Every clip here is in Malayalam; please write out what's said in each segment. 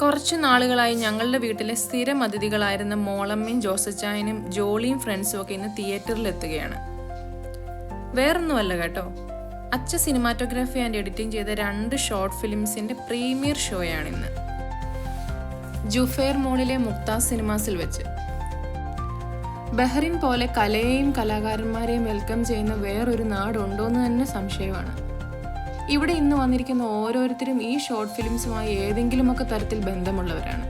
കുറച്ചു നാളുകളായി ഞങ്ങളുടെ വീട്ടിലെ സ്ഥിരം അതിഥികളായിരുന്ന മോളമ്മയും ജോസച്ചായനും ജോളിയും ഫ്രണ്ട്സും ഒക്കെ ഇന്ന് തിയേറ്ററിൽ എത്തുകയാണ്. വേറൊന്നുമല്ല കേട്ടോ, അച്ഛ സിനിമാറ്റോഗ്രാഫി ആൻഡ് എഡിറ്റിംഗ് ചെയ്ത 2 ഷോർട്ട് ഫിലിംസിന്റെ പ്രീമിയർ ഷോയാണിന്ന്. ജുഫേർ മോളിലെ മുക്താസ് സിനിമാസിൽ വെച്ച്. ബഹ്റിൻ പോലെ കലയെയും കലാകാരന്മാരെയും വെൽക്കം ചെയ്യുന്ന വേറൊരു നാടുണ്ടോയെന്ന് തന്നെ സംശയമാണ്. ഇവിടെ ഇന്ന് വന്നിരിക്കുന്ന ഓരോരുത്തരും ഈ ഷോർട്ട് ഫിലിംസുമായി ഏതെങ്കിലുമൊക്കെ തരത്തിൽ ബന്ധമുള്ളവരാണ്.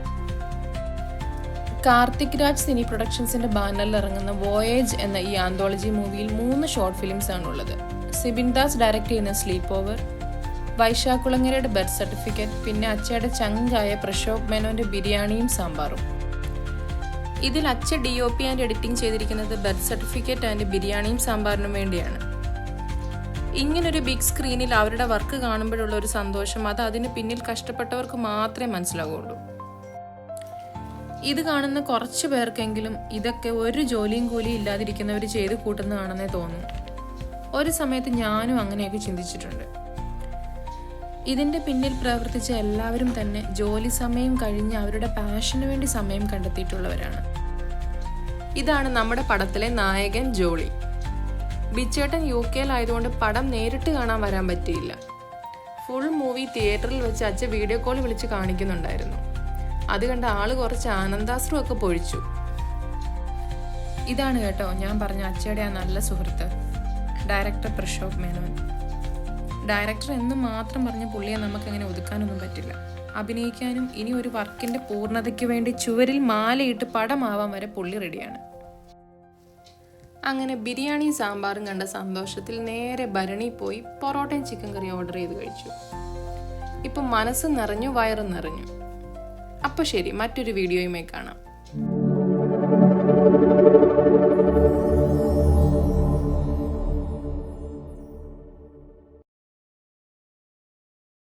കാർത്തിക് രാജ് സിനി പ്രൊഡക്ഷൻസിന്റെ ബാനറിൽ ഇറങ്ങുന്ന വോയേജ് എന്ന ഈ ആന്തോളജി മൂവിയിൽ 3 ഷോർട്ട് ഫിലിംസ് ആണുള്ളത്. സിബിൻ ദാസ് ഡയറക്ട് ചെയ്യുന്ന സ്ലീപ്പ് ഓവർ, വൈശാഖ് കുളങ്ങരയുടെ ബർത്ത് സർട്ടിഫിക്കറ്റ്, പിന്നെ അച്ചയുടെ ചങ്കായ പ്രശോഭ് മേനോന്റെ ബിരിയാണിയും സാമ്പാറും. ഇതിൽ അച്ഛ DOP ആൻഡ് എഡിറ്റിംഗ് ചെയ്തിരിക്കുന്നത് ബർത്ത് സർട്ടിഫിക്കറ്റ് ആൻഡ് ബിരിയാണിയും സാമ്പാറിനും വേണ്ടിയാണ്. ഇങ്ങനൊരു ബിഗ് സ്ക്രീനിൽ അവരുടെ വർക്ക് കാണുമ്പോഴുള്ള ഒരു സന്തോഷം, അത് അതിന് പിന്നിൽ കഷ്ടപ്പെട്ടവർക്ക് മാത്രമേ മനസ്സിലാവുള്ളൂ. ഇത് കാണുന്ന കുറച്ചു പേർക്കെങ്കിലും ഇതൊക്കെ ഒരു ജോലിയും കൂലിയും ഇല്ലാതിരിക്കുന്നവർ ചെയ്ത് കൂട്ടുന്നതാണെന്നേ തോന്നുന്നു. ഒരു സമയത്ത് ഞാനും അങ്ങനെയൊക്കെ ചിന്തിച്ചിട്ടുണ്ട്. ഇതിന്റെ പിന്നിൽ പ്രവർത്തിച്ച എല്ലാവരും തന്നെ ജോലി സമയം കഴിഞ്ഞ് അവരുടെ പാഷന് വേണ്ടി സമയം കണ്ടെത്തിയിട്ടുള്ളവരാണ്. ഇതാണ് നമ്മുടെ പടത്തിലെ നായകൻ ജോളി. ബിച്ചേട്ടൻ UK-ലായതുകൊണ്ട് പടം നേരിട്ട് കാണാൻ വരാൻ പറ്റിയില്ല. ഫുൾ മൂവി തിയേറ്ററിൽ വെച്ച് അച്ഛൻ വീഡിയോ കോൾ വിളിച്ച് കാണിക്കുന്നുണ്ടായിരുന്നു. അത് കണ്ട ആള് കുറച്ച് ആനന്ദാശ്രുമൊക്കെ പൊഴിച്ചു. ഇതാണ് കേട്ടോ ഞാൻ പറഞ്ഞ അച്ഛയുടെ ആ നല്ല സുഹൃത്ത്, ഡയറക്ടർ പ്രശോഭ് മേനോൻ. ഡയറക്ടർ എന്ന് മാത്രം പറഞ്ഞ പുള്ളിയെ നമുക്കങ്ങനെ ഒതുക്കാനൊന്നും പറ്റില്ല. അഭിനയിക്കാനും ഇനി ഒരു വർക്കിന്റെ പൂർണ്ണതയ്ക്ക് വേണ്ടി ചുവരിൽ മാലയിട്ട് പടമാവാൻ വരെ പുള്ളി റെഡിയാണ്. അങ്ങനെ ബിരിയാണിയും സാമ്പാറും കണ്ട സന്തോഷത്തിൽ നേരെ ഭരണി പോയി പൊറോട്ടയും ചിക്കൻ കറി ഓർഡർ ചെയ്ത് കഴിച്ചു. ഇപ്പം മനസ്സ് നിറഞ്ഞു, വയറും നിറഞ്ഞു. അപ്പോൾ ശരി, മറ്റൊരു വീഡിയോയുമായി കാണാം.